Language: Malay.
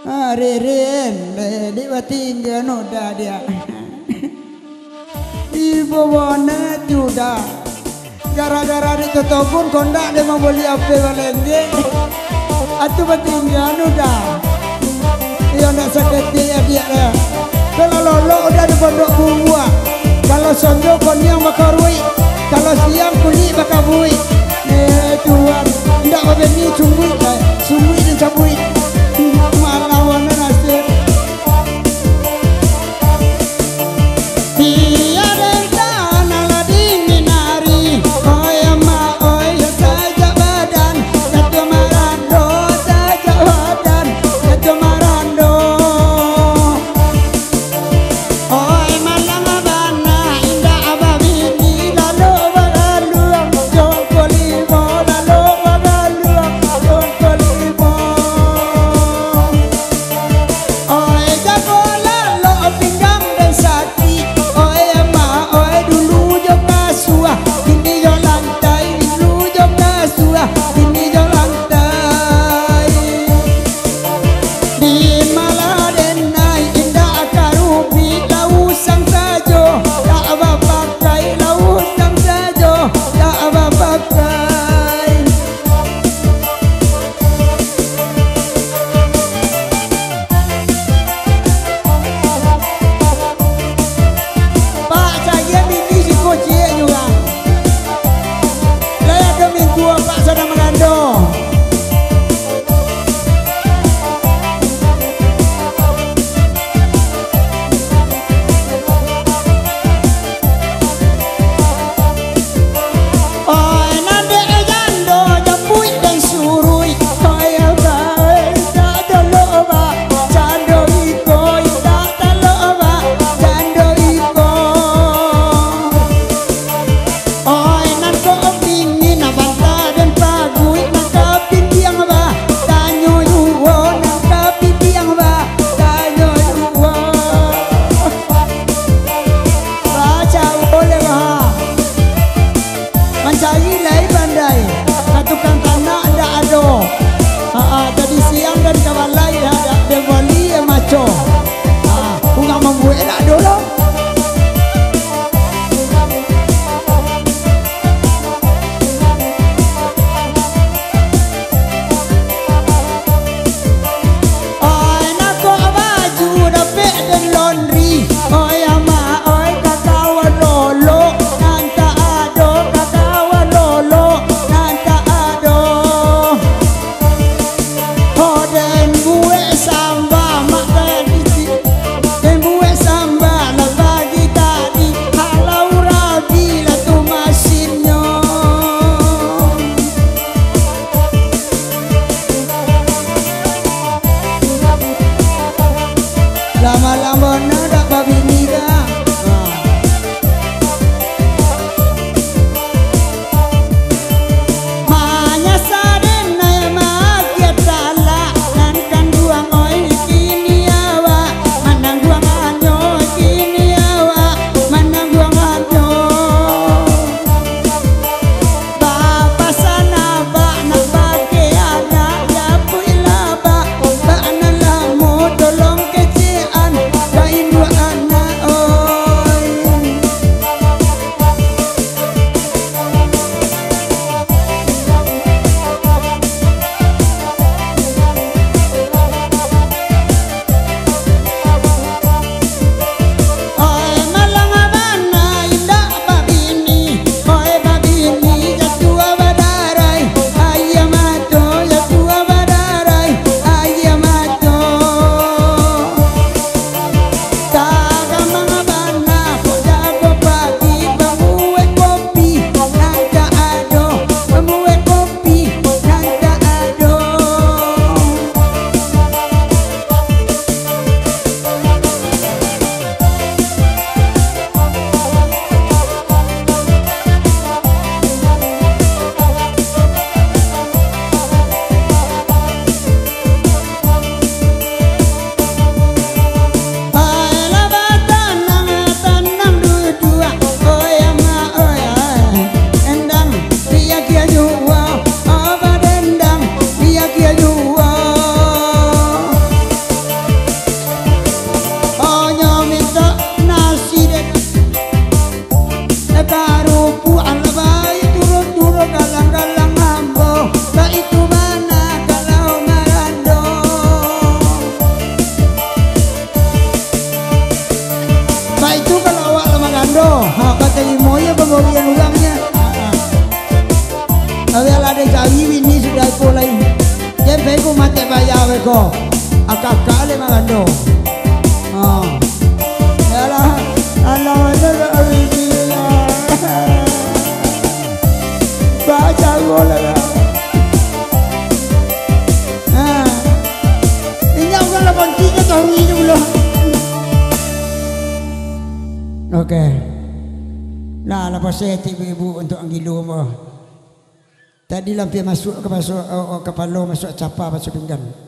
Ririn Liwati noda dia Ibu wana juga gara-gara ditutup pun kondak dia mau beli apa balenge atu batingga noda iya nak sakit dia dia kalau lolo udah di pondok buah kalau sonjo konyang bakarui kalau siang kulit bakabui tuan ndak babeni cungui sungui dan cabui malawan nasib tiada tanah la dingin hari oi ma oi saja badan jatuh marando saja badan jatuh marando oi malang abana indah ababini lalu bagaluang jongkoli lalu bagaluang jongkoli ko akakali magando. Oh. Yalah, alam ada lagi. Baca bola. Ini aku lapan tiga tahun ini belum. Oke. Nah, lepas saya ibu untuk anggilu mo. Tadi lampian masuk ke kepala masuk capa masuk pinggan.